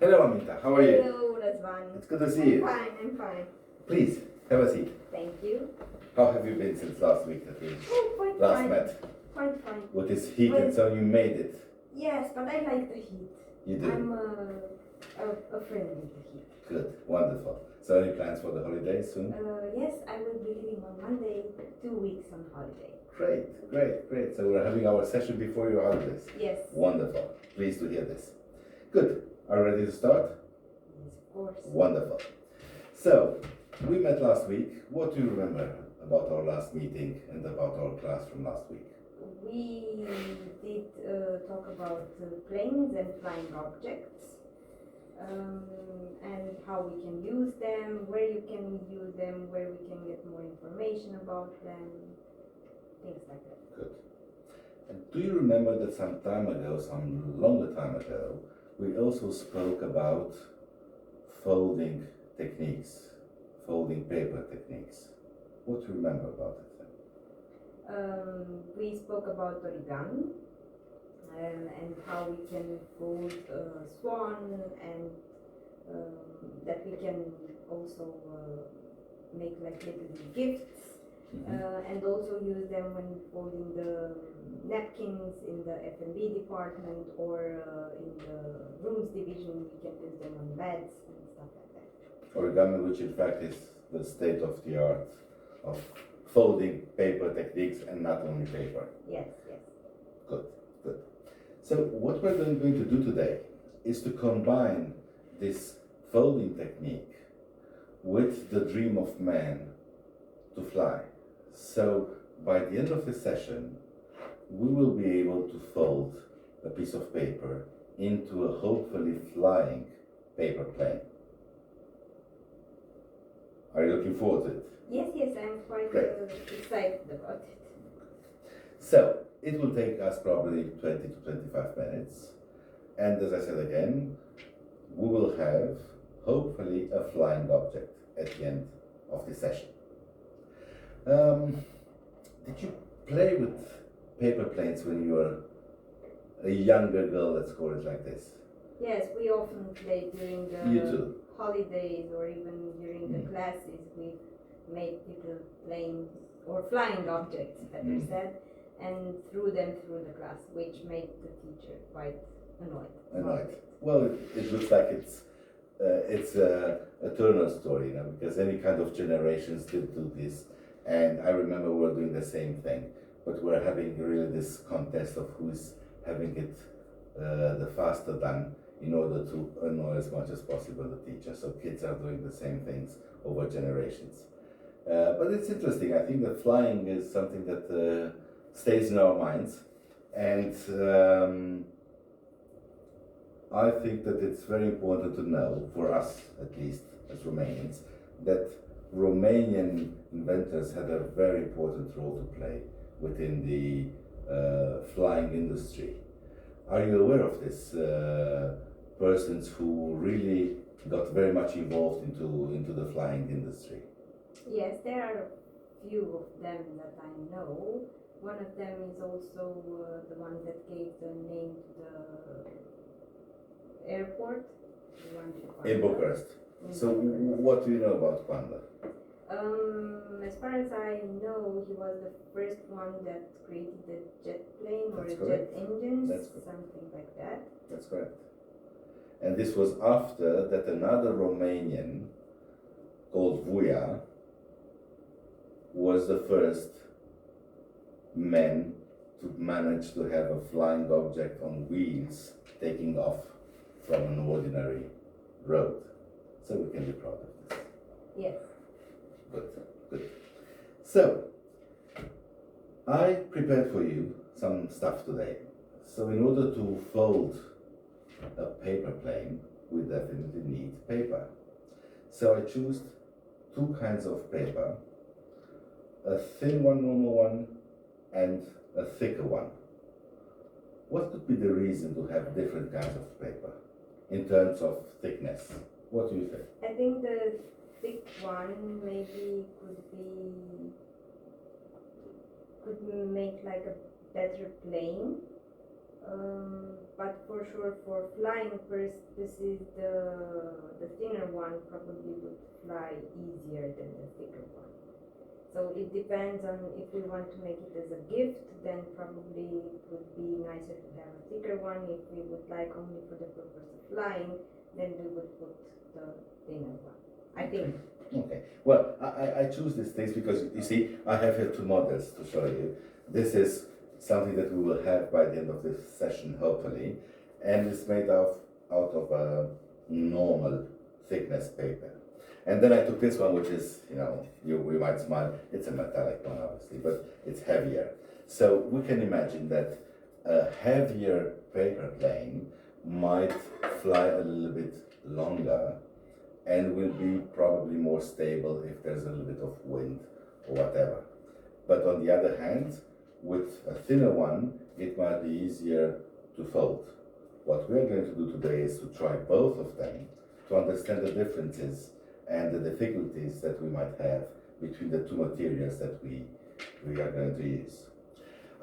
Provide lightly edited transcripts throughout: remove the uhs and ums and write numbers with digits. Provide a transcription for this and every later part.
Hello, Amita. How are you? Hello, Răzvan. It's good to see you. I'm fine. Please, have a seat. Thank you. How have you been since last week that we Quite last fine. met? Quite fine. With this heat and so you made it. Yes, but I like the heat. You do? I'm a friend with the heat. Good, wonderful. So any plans for the holidays soon? Yes, I will be leaving on Monday, 2 weeks on holiday. Great. So we're having our session before your holidays. Yes. Wonderful. Pleased to hear this. Good. Are you ready to start? Yes, of course. Wonderful. So, we met last week. What do you remember about our last meeting and about our class from last week? We did talk about planes and flying objects, and how we can use them, where you can use them, where we can get more information about them, things like that. Good. And do you remember that some time ago, some longer time ago, we also spoke about folding techniques, folding paper techniques? What do you remember about it then? We spoke about origami and how we can fold a swan, and that we can also make like little gifts. And also use them when folding the napkins in the F&B department, or in the rooms division. We can use them on beds and stuff like that. Origami, which in fact is the state of the art of folding paper techniques, and not only paper. Yes. Good. So what we're going to do today is to combine this folding technique with the dream of man to fly. So by the end of the session, we will be able to fold a piece of paper into a hopefully flying paper plane. Are you looking forward to it? Yes, I'm quite excited about it. So it will take us probably 20 to 25 minutes. And as I said again, we will have hopefully a flying object at the end of the session. Did you play with paper planes when you were a younger girl, let's call it like this? Yes, we often play during You the too. holidays, or even during the classes. We made little planes or flying objects, better said, and threw them through the class, which made the teacher quite annoyed. Well, it looks like it's a eternal story, because any kind of generation still do this. And I remember we were doing the same thing, but we're having really this contest of who's having it the faster done, in order to annoy as much as possible the teacher. So kids are doing the same things over generations. But it's interesting. I think that flying is something that stays in our minds, and I think that it's very important to know, for us at least as Romanians, that Romanian inventors had a very important role to play within the flying industry. Are you aware of this? Persons who really got very much involved into the flying industry? Yes, there are a few of them that I know. One of them is also the one that gave the name to the airport. In Bucharest. So what do you know about Panda? As far as I know, he was the first one that created a jet plane or That's a correct. jet engine, That's correct. something like that. That's correct. And this was after that another Romanian called Vuia was the first man to manage to have a flying object on wheels taking off from an ordinary road. So we can be proud of this. Yes. Good. So, I prepared for you some stuff today. So in order to fold a paper plane, we definitely need paper. So I chose two kinds of paper, a thin one, normal one, and a thicker one. What could be the reason to have different kinds of paper in terms of thickness? What do you think? I think the thick one maybe could make like a better plane, But for sure, for flying purposes, the thinner one probably would fly easier than the thicker one. So it depends on if we want to make it as a gift, then probably it would be nicer to have a thicker one. If we would like only for the purpose of flying, then we would put the thinner one, I think. Okay, well, I choose these things because you see, I have here two models to show you. This is something that we will have by the end of this session, hopefully, and it's made out of a normal thickness paper. And then I took this one, which is, we might smile, it's a metallic one, obviously, but it's heavier. So we can imagine that a heavier paper plane might fly a little bit longer and will be probably more stable if there's a little bit of wind or whatever. But on the other hand, with a thinner one, it might be easier to fold. What we're going to do today is to try both of them to understand the differences and the difficulties that we might have between the two materials that we are going to use.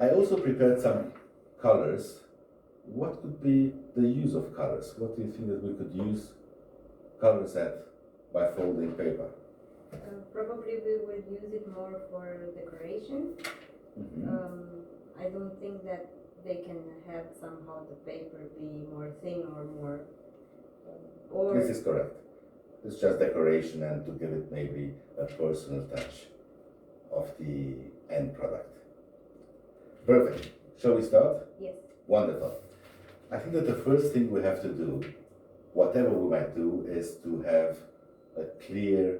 I also prepared some colors. What could be the use of colors? What do you think that we could use colors at by folding paper? Probably we would use it more for decoration. I don't think that they can have somehow the paper be more thin or more. This is correct. It's just decoration and to give it maybe a personal touch of the end product. Perfect. Shall we start? Yes. Wonderful. I think that the first thing we have to do, whatever we might do, is to have a clear,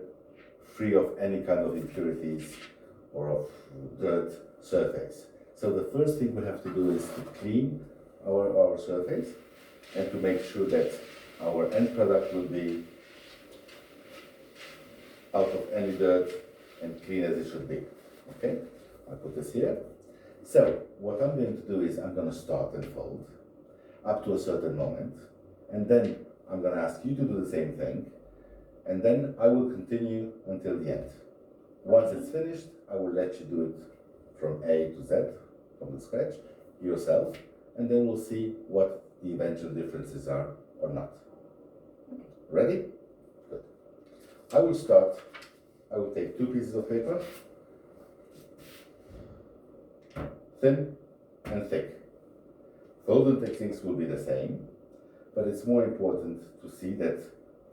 free of any kind of impurities or of dirt surface. So the first thing we have to do is to clean our surface and to make sure that our end product will be out of any dirt and clean as it should be. Okay, I'll put this here. So what I'm going to do is I'm going to start and fold up to a certain moment, and then I'm going to ask you to do the same thing, and then I will continue until the end. Once it's finished, I will let you do it from A to Z, from the scratch, yourself, and then we'll see what the eventual differences are or not. Ready? Good. I will start. I will take 2 pieces of paper, thin and thick. Folded techniques will be the same, but it's more important to see that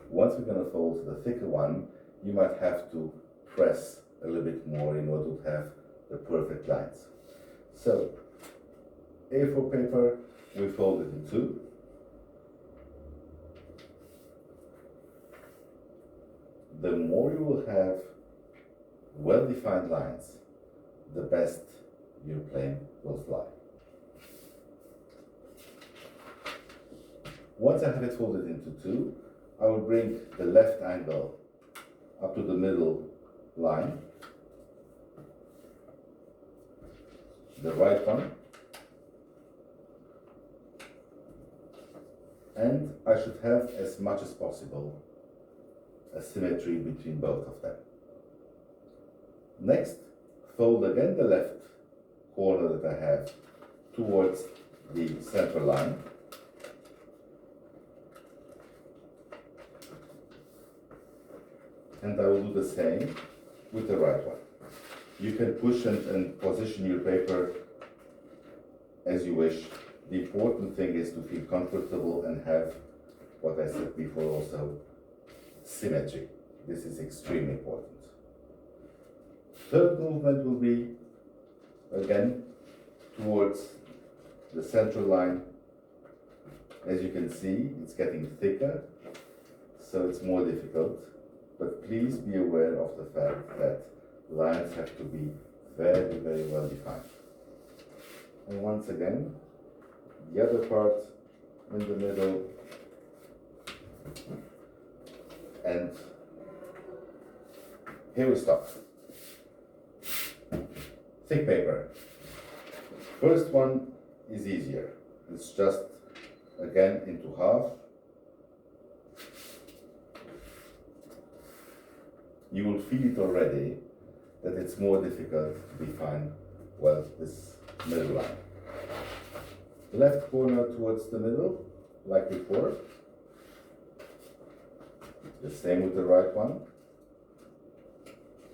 once we're going to fold the thicker one, you might have to press a little bit more in order to have the perfect lines. So, A4 paper, we fold it in 2. The more you will have well-defined lines, the best your plane will fly. Once I have it folded into 2, I will bring the left angle up to the middle line, the right one, and I should have as much as possible a symmetry between both of them. Next, fold again the left corner that I have towards the center line. And I will do the same with the right one. You can push and position your paper as you wish. The important thing is to feel comfortable and have, what I said before also, symmetry. This is extremely important. Third movement will be, again, towards the central line. As you can see, it's getting thicker, so it's more difficult. But please be aware of the fact that lines have to be very, very well defined. And once again, the other part in the middle, and here we stop. Thick paper. First one is easier. It's just, again, into half. You will feel it already that it's more difficult to define, well, this middle line. left corner towards the middle, like before. The same with the right one.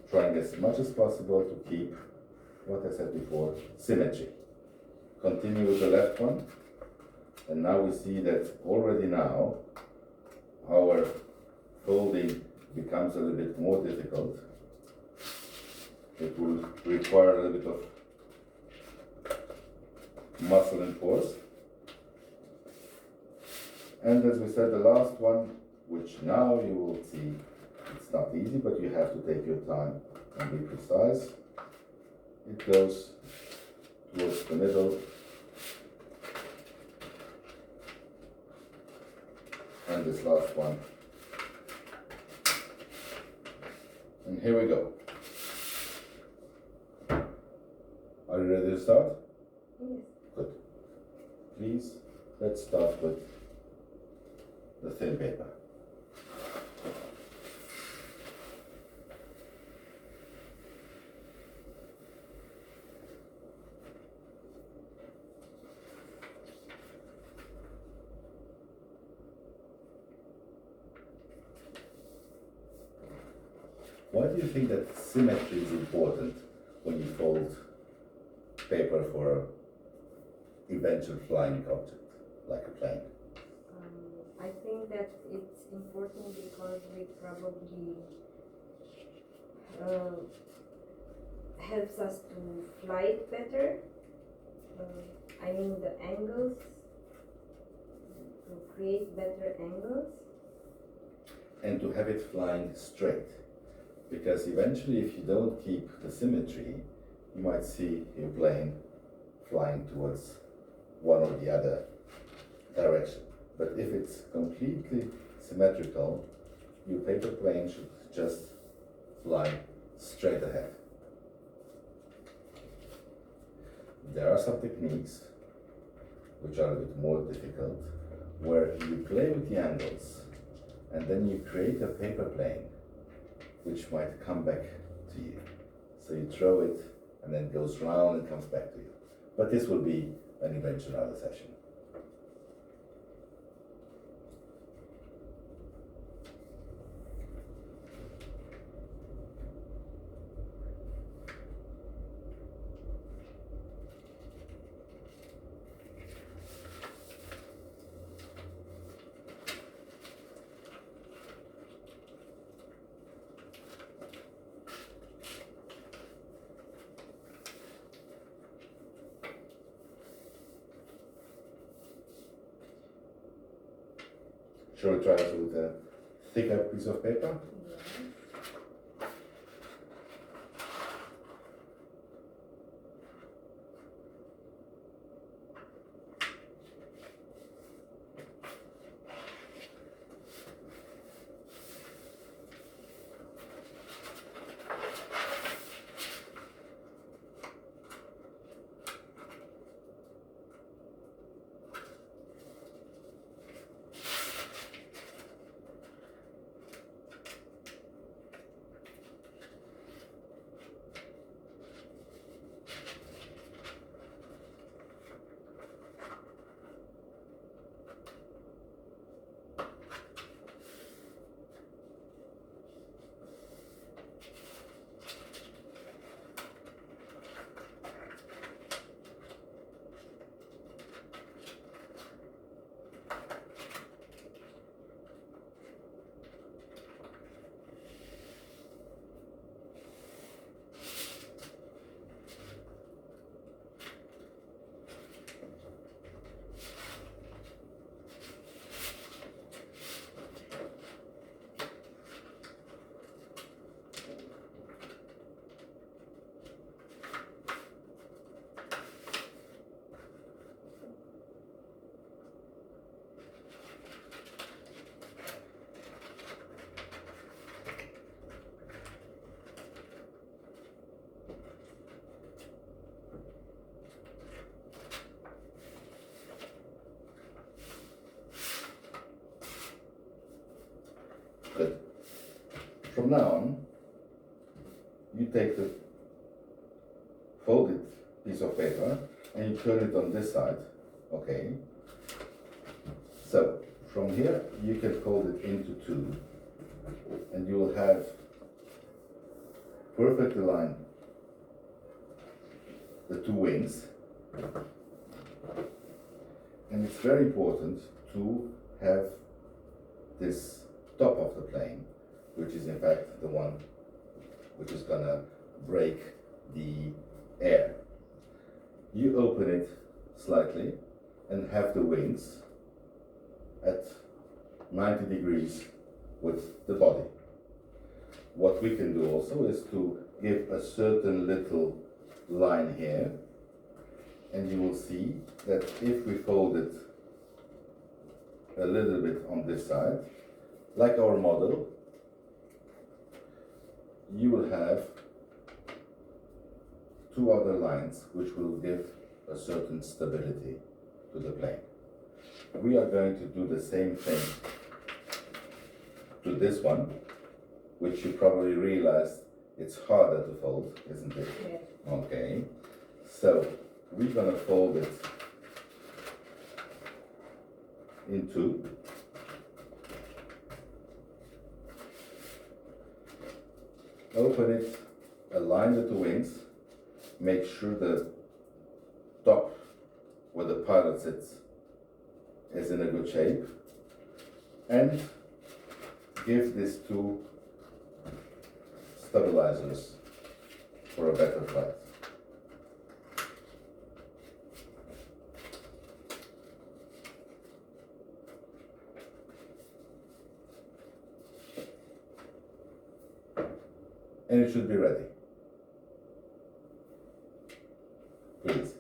Trying as much as possible to keep, what I said before, symmetry. Continue with the left one. And now we see that already now our folding becomes a little bit more difficult. It will require a little bit of muscle and force. And as we said, the last one, which now you will see, it's not easy, but you have to take your time and be precise. It goes towards the middle. And this last one. And here we go. Are you ready to start? Yes. Good. Please, let's start with the thin paper. Why do you think that symmetry is important when you fold paper for an eventual flying object, like a plane? I think that it's important because we probably helps us to fly it better. I mean the angles, to create better angles. And to have it flying straight. Because eventually, if you don't keep the symmetry, you might see your plane flying towards one or the other direction. But if it's completely symmetrical, your paper plane should just fly straight ahead. There are some techniques which are a bit more difficult, where you play with the angles and then you create a paper plane which might come back to you. So you throw it and then it goes round and comes back to you. But this will be an eventual other session. Shall we try it with a thicker piece of paper? Good. From now on, you take the folded piece of paper and you turn it on this side Okay. So from here you can fold it into two, and you will have perfectly aligned the two wings. And it's very important to have this top of the plane, which is in fact the one which is gonna break the air. You open it slightly and have the wings at 90 degrees with the body. What we can do also is to give a certain little line here, and you will see that if we fold it a little bit on this side, like our model, you will have two other lines which will give a certain stability to the plane. We are going to do the same thing to this one, which you probably realized it's harder to fold, isn't it? Yeah. Okay, so we're gonna fold it in two. Open it, align the two wings, make sure the top where the pilot sits is in a good shape, and give these two stabilizers for a better flight. And it should be ready. Please.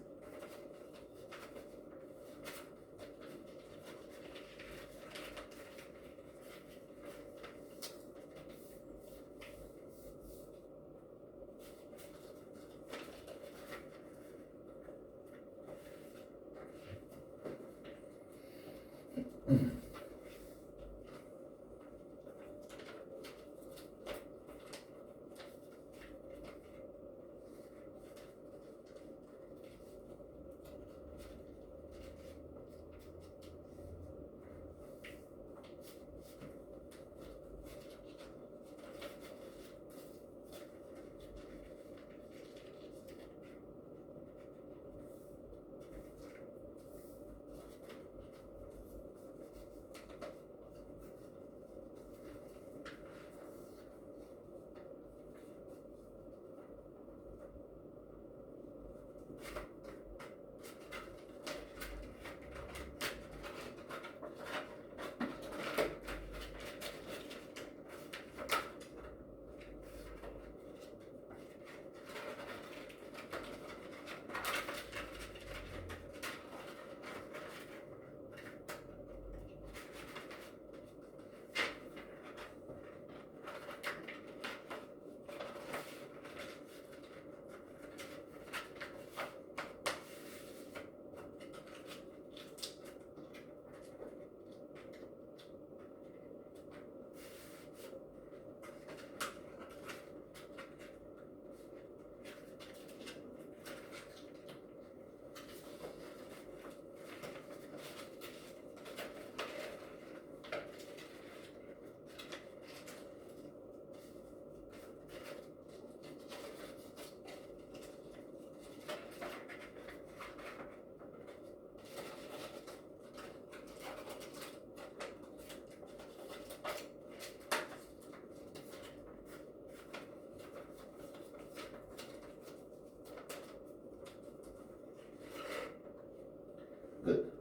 Good.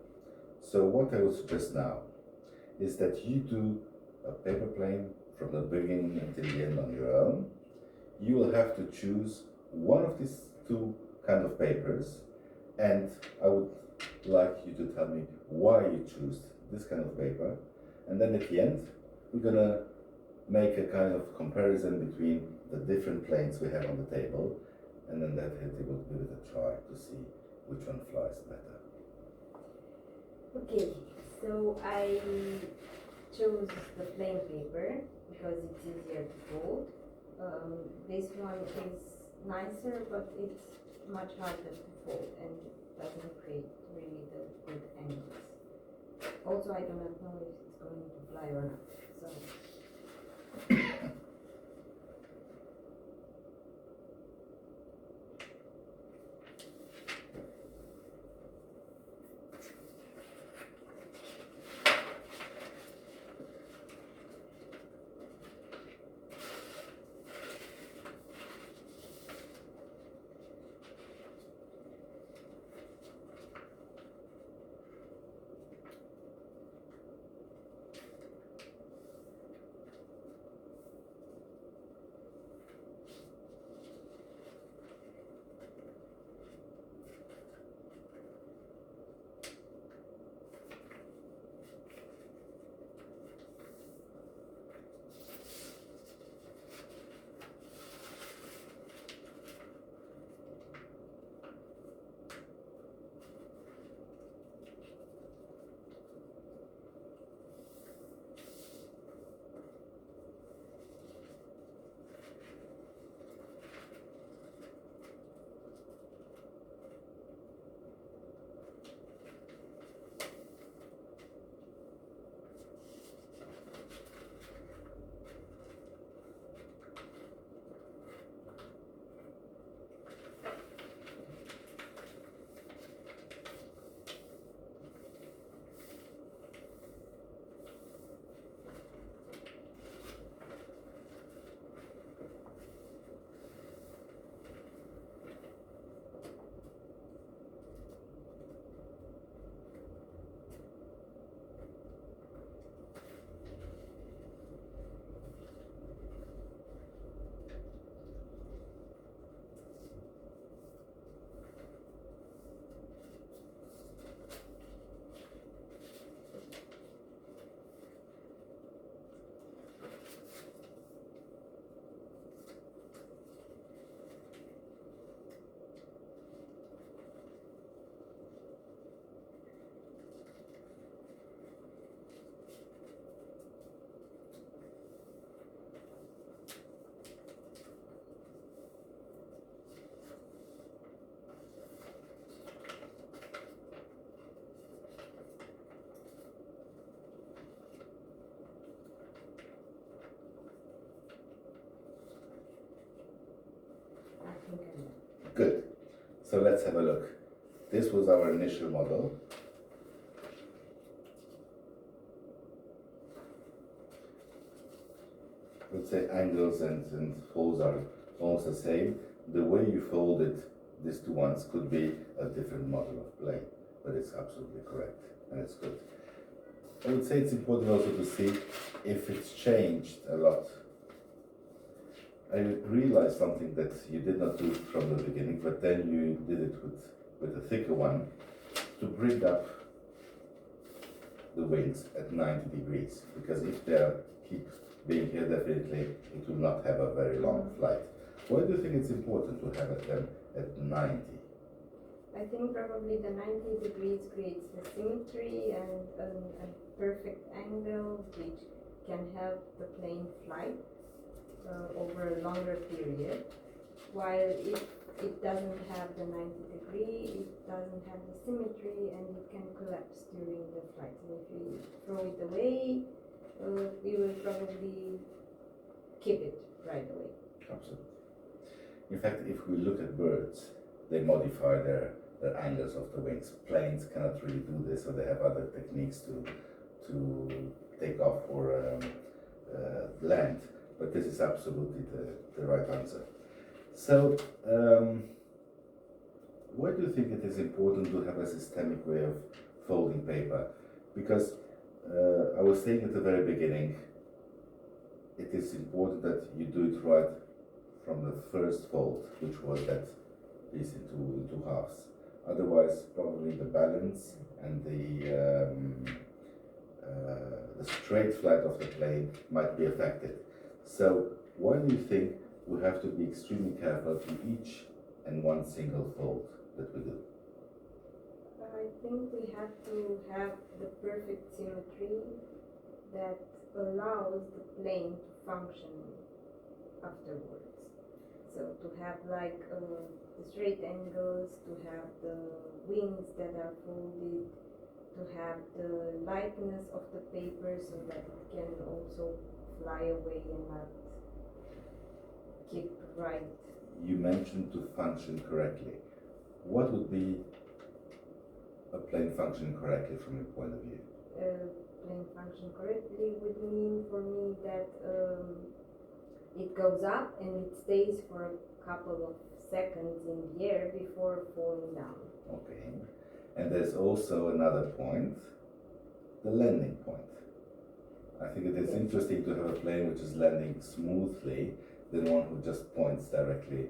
So what I would suggest now is that you do a paper plane from the beginning until the end on your own. You will have to choose one of these two kind of papers, and I would like you to tell me why you choose this kind of paper, and then at the end we're gonna make a kind of comparison between the different planes we have on the table, and then that it will give it a try to see which one flies better. Okay, so I chose the plain paper because it's easier to fold. This one is nicer, but it's much harder to fold and doesn't create really the good also I do not know if it's going to fly or not. So I think I know. Good. So let's have a look. This was our initial model. Let's say angles and folds are almost the same. The way you folded these two ones could be a different model of plane, but it's absolutely correct and it's good. I would say it's important also to see if it's changed a lot. I realized something that you did not do from the beginning, but then you did it with a thicker one to bring up the wings at 90 degrees, because if they keep being here, definitely it will not have a very long flight. Why do you think it's important to have them at 90? I think probably the 90 degrees creates the symmetry and a perfect angle which can help the plane fly over a longer period. While if it doesn't have the 90 degree, it doesn't have the symmetry and it can collapse during the flight. And if we throw it away, we will probably keep it right away. Absolutely. In fact, if we look at birds, they modify their angles of the wings. Planes cannot really do this, so they have other techniques to take off or land. But this is absolutely the right answer. So, why do you think it is important to have a systemic way of folding paper? Because I was saying at the very beginning, it is important that you do it right from the first fold, which was that piece into halves. Otherwise, probably the balance and the straight flight of the plane might be affected. So, why do you think we have to be extremely careful to each and one single fold that we do? I think we have to have the perfect symmetry that allows the plane to function afterwards. So to have like the straight angles, to have the wings that are folded, to have the lightness of the paper so that it can also fly away and not keep right. You mentioned to function correctly. What would be a plane functioning correctly from your point of view? Plane function correctly would mean for me that it goes up and it stays for a couple of seconds in the air before falling down. Okay. And there's also another point, the landing point. I think it is interesting to have a plane which is landing smoothly than one who just points directly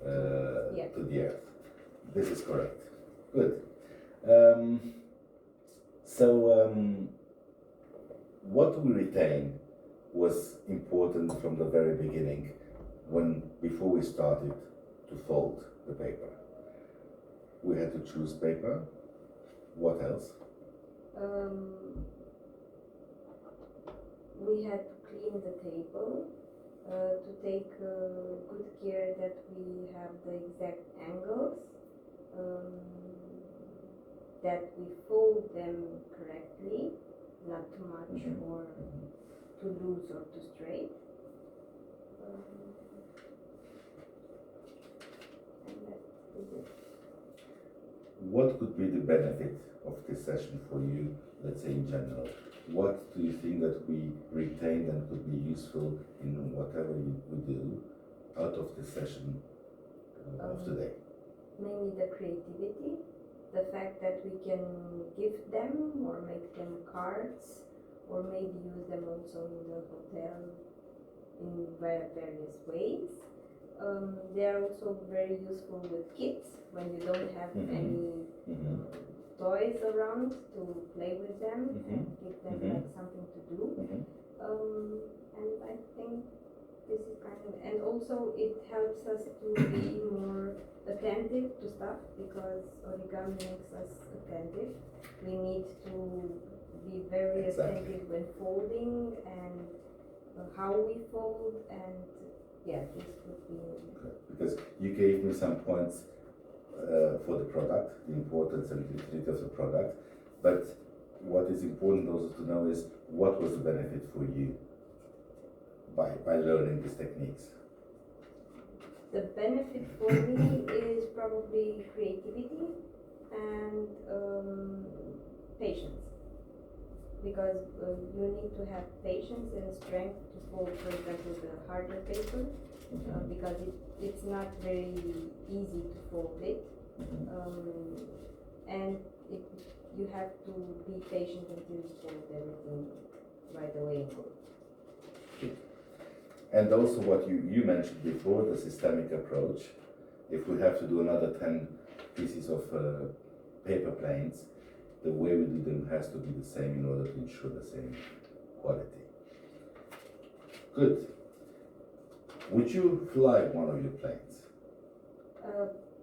to the earth. This is correct. Good. What we retain was important from the very beginning, before we started to fold the paper. We had to choose paper. What else? We had to clean the table, to take good care that we have the exact angles, that we fold them correctly, not too much or too loose or too straight. And that is it. What could be the benefit of this session for you, let's say in general? What do you think that we retained and could be useful in whatever we do out of this session of today? Mainly the creativity, the fact that we can gift them or make them cards or maybe use them also in the hotel in various ways. They are also very useful with kids when you don't have any toys around to play with them and give them like something to do. And I think this is kind of, and also it helps us to be more attentive to stuff because origami makes us attentive. We need to be very attentive when folding and how we fold, and yeah, this would be. Because you gave me some points for the product, the importance and utility of the product, but what is important also to know is what was the benefit for you by learning these techniques? The benefit for me is probably creativity and patience, because you need to have patience and strength to fold, for example, the harder paper, because it's not very easy to fold it, and you have to be patient until you fold everything right away and go. And also what you mentioned before, the systemic approach. If we have to do another 10 pieces of paper planes, the way we do them has to be the same in order to ensure the same quality. Good. Would you fly one of your planes?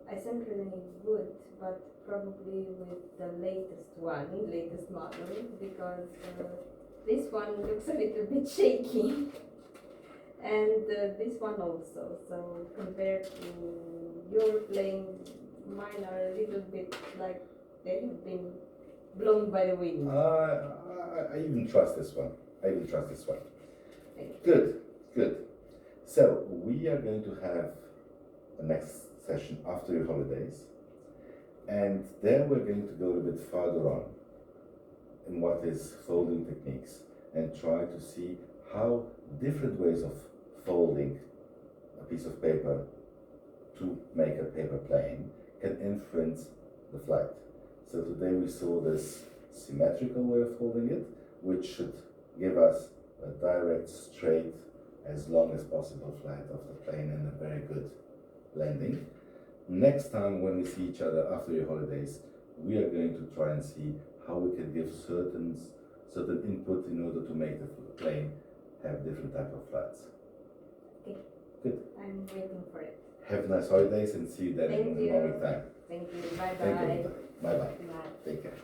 I certainly would, but probably with the latest model, because this one looks a little bit shaky. And this one also, so compared to your plane, mine are a little bit like they have been blown by the wind. I even trust this one. Good. So we are going to have the next session after your holidays, and then we're going to go a little bit further on in what is folding techniques and try to see how different ways of folding a piece of paper to make a paper plane can influence the flight. So today we saw this symmetrical way of folding it, which should give us a direct, straight, as long as possible flight of the plane and a very good landing. Next time when we see each other after your holidays, we are going to try and see how we can give certain input in order to make the plane have different type of flights. Okay. Good. I'm waiting for it. Have nice holidays and see you then in a moment time. Thank you. Bye bye. Thank you. Bye bye. Bye. Take care.